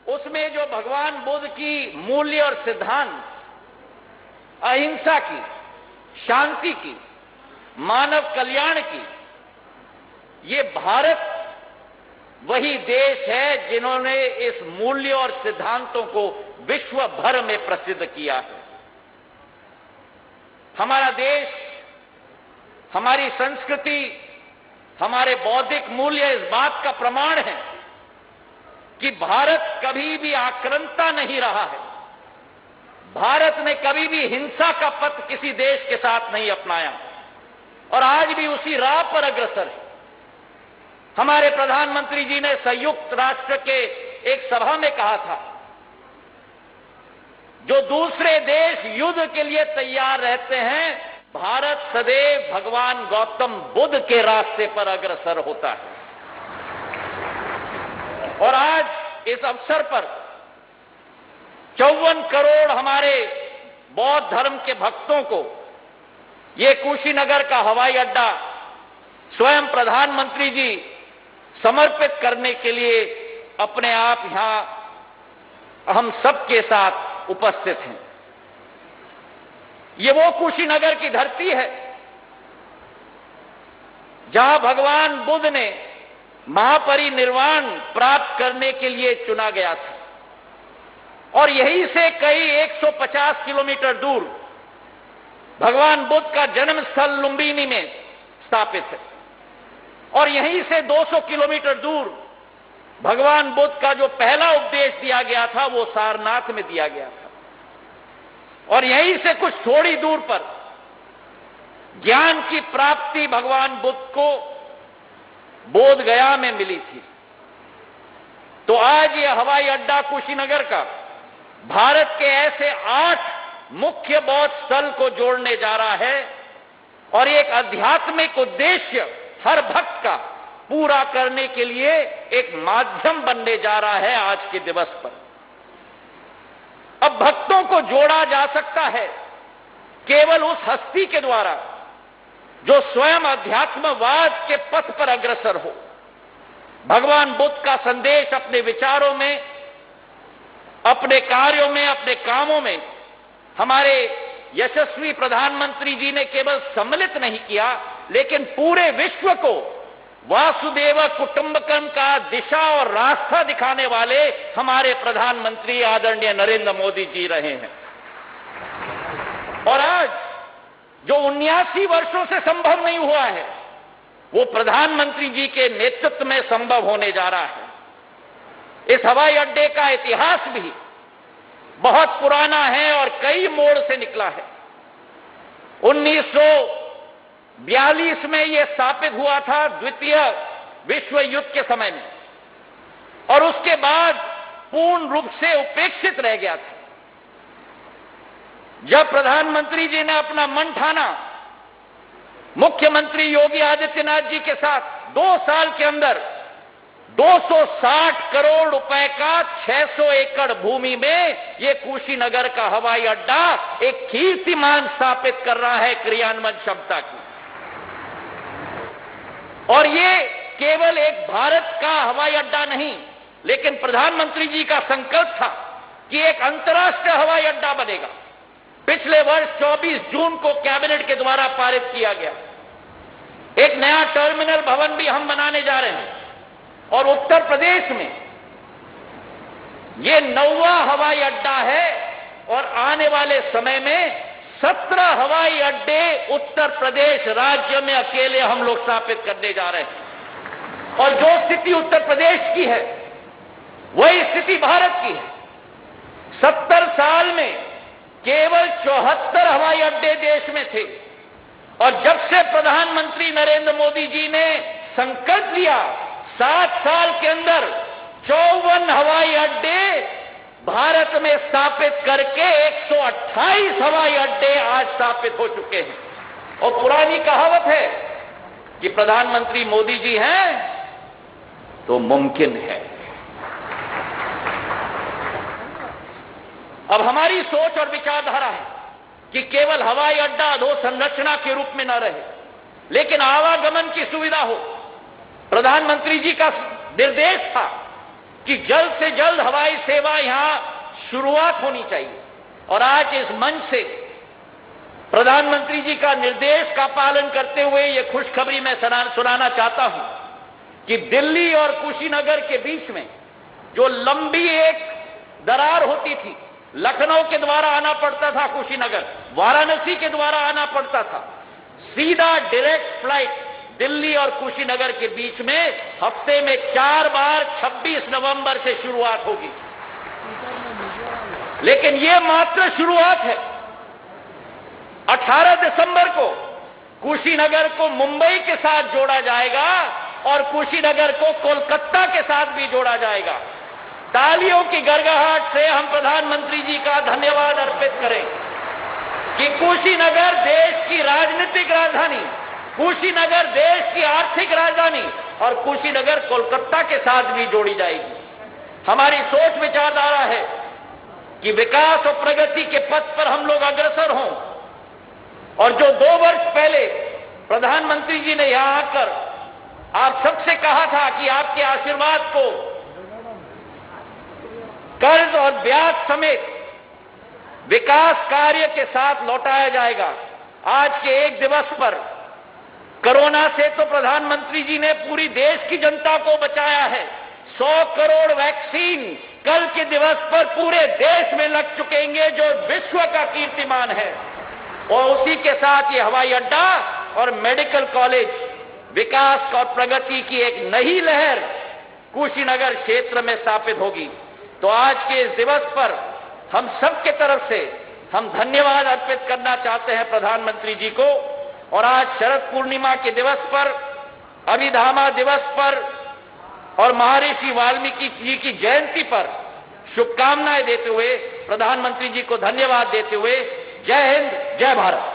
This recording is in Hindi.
उसमें जो भगवान बुद्ध की मूल्य और सिद्धांत, अहिंसा की, शांति की, मानव कल्याण की, ये भारत वही देश है जिन्होंने इस मूल्य और सिद्धांतों को विश्व भर में प्रसिद्ध किया है। हमारा देश, हमारी संस्कृति, हमारे बौद्धिक मूल्य इस बात का प्रमाण है कि भारत कभी भी आक्रांता नहीं रहा है। भारत ने कभी भी हिंसा का पथ किसी देश के साथ नहीं अपनाया और आज भी उसी राह पर अग्रसर है। हमारे प्रधानमंत्री जी ने संयुक्त राष्ट्र के एक सभा में कहा था, जो दूसरे देश युद्ध के लिए तैयार रहते हैं, भारत सदैव भगवान गौतम बुद्ध के रास्ते पर अग्रसर होता है। और आज इस अवसर पर 54 करोड़ हमारे बौद्ध धर्म के भक्तों को ये कुशीनगर का हवाई अड्डा स्वयं प्रधानमंत्री जी समर्पित करने के लिए अपने आप यहां हम सबके साथ उपस्थित हैं। ये वो कुशीनगर की धरती है जहां भगवान बुद्ध ने महापरिनिर्वाण प्राप्त करने के लिए चुना गया था और यहीं से कई 150 किलोमीटर दूर भगवान बुद्ध का जन्म स्थल लुंबिनी में स्थापित है और यहीं से 200 किलोमीटर दूर भगवान बुद्ध का जो पहला उपदेश दिया गया था वो सारनाथ में दिया गया था और यहीं से कुछ थोड़ी दूर पर ज्ञान की प्राप्ति भगवान बुद्ध को बोध गया में मिली थी। तो आज ये हवाई अड्डा कुशीनगर का भारत के ऐसे 8 मुख्य बौद्ध स्थल को जोड़ने जा रहा है और एक आध्यात्मिक उद्देश्य हर भक्त का पूरा करने के लिए एक माध्यम बनने जा रहा है आज के दिवस पर। अब भक्तों को जोड़ा जा सकता है केवल उस हस्ती के द्वारा जो स्वयं अध्यात्मवाद के पथ पर अग्रसर हो, भगवान बुद्ध का संदेश अपने विचारों में, अपने कार्यों में, अपने कामों में हमारे यशस्वी प्रधानमंत्री जी ने केवल सम्मिलित नहीं किया, लेकिन पूरे विश्व को वासुदेव कुटुंबकम का दिशा और रास्ता दिखाने वाले हमारे प्रधानमंत्री आदरणीय नरेंद्र मोदी जी रहे हैं। और आज जो 79 वर्षों से संभव नहीं हुआ है, वो प्रधानमंत्री जी के नेतृत्व में संभव होने जा रहा है। इस हवाई अड्डे का इतिहास भी बहुत पुराना है और कई मोड़ से निकला है। 1942 में यह स्थापित हुआ था द्वितीय विश्व युद्ध के समय में और उसके बाद पूर्ण रूप से उपेक्षित रह गया था। जब प्रधानमंत्री जी ने अपना मन ठाना, मुख्यमंत्री योगी आदित्यनाथ जी के साथ 2 साल के अंदर 260 करोड़ रुपए का 600 एकड़ भूमि में ये कुशीनगर का हवाई अड्डा एक कीर्तिमान स्थापित कर रहा है क्रियान्वयन क्षमता की। और ये केवल एक भारत का हवाई अड्डा नहीं, लेकिन प्रधानमंत्री जी का संकल्प था कि एक अंतर्राष्ट्रीय हवाई अड्डा बनेगा। पिछले वर्ष 24 जून को कैबिनेट के द्वारा पारित किया गया। एक नया टर्मिनल भवन भी हम बनाने जा रहे हैं और उत्तर प्रदेश में यह 9वां हवाई अड्डा है और आने वाले समय में 17 हवाई अड्डे उत्तर प्रदेश राज्य में अकेले हम लोग स्थापित करने जा रहे हैं। और जो स्थिति उत्तर प्रदेश की है वही स्थिति भारत की है। 70 साल में केवल 74 हवाई अड्डे देश में थे और जब से प्रधानमंत्री नरेंद्र मोदी जी ने संकल्प लिया 7 साल के अंदर 54 हवाई अड्डे भारत में स्थापित करके 128 हवाई अड्डे आज स्थापित हो चुके हैं। और पुरानी कहावत है कि प्रधानमंत्री मोदी जी हैं तो मुमकिन है। अब हमारी सोच और विचारधारा है कि केवल हवाई अड्डा अधोसंरचना के रूप में न रहे, लेकिन आवागमन की सुविधा हो। प्रधानमंत्री जी का निर्देश था कि जल्द से जल्द हवाई सेवा यहां शुरुआत होनी चाहिए। और आज इस मंच से प्रधानमंत्री जी का निर्देश का पालन करते हुए ये खुशखबरी मैं सुनाना चाहता हूं कि दिल्ली और कुशीनगर के बीच में जो लंबी एक दरार होती थी, लखनऊ के द्वारा आना पड़ता था कुशीनगर, वाराणसी के द्वारा आना पड़ता था, सीधा डायरेक्ट फ्लाइट दिल्ली और कुशीनगर के बीच में हफ्ते में 4 बार 26 नवंबर से शुरुआत होगी। लेकिन यह मात्र शुरुआत है। 18 दिसंबर को कुशीनगर को मुंबई के साथ जोड़ा जाएगा और कुशीनगर को कोलकाता के साथ भी जोड़ा जाएगा। तालियों की गड़गड़ाहट से हम प्रधानमंत्री जी का धन्यवाद अर्पित करें कि कुशीनगर देश की राजनीतिक राजधानी, कुशीनगर देश की आर्थिक राजधानी और कुशीनगर कोलकाता के साथ भी जोड़ी जाएगी। हमारी सोच विचारधारा है कि विकास और प्रगति के पथ पर हम लोग अग्रसर हों। और जो 2 वर्ष पहले प्रधानमंत्री जी ने यहां आकर आप सबसे कहा था कि आपके आशीर्वाद को कर्ज और ब्याज समेत विकास कार्य के साथ लौटाया जाएगा, आज के एक दिवस पर कोरोना से तो प्रधानमंत्री जी ने पूरी देश की जनता को बचाया है। 100 करोड़ वैक्सीन कल के दिवस पर पूरे देश में लग चुकेंगे, जो विश्व का कीर्तिमान है। और उसी के साथ ये हवाई अड्डा और मेडिकल कॉलेज, विकास और प्रगति की एक नई लहर कुशीनगर क्षेत्र में स्थापित होगी। तो आज के इस दिवस पर हम सबके तरफ से हम धन्यवाद अर्पित करना चाहते हैं प्रधानमंत्री जी को। और आज शरद पूर्णिमा के दिवस पर, अभिधामा दिवस पर और महर्षि वाल्मीकि जी की जयंती पर शुभकामनाएं देते हुए, प्रधानमंत्री जी को धन्यवाद देते हुए, जय हिंद, जय भारत।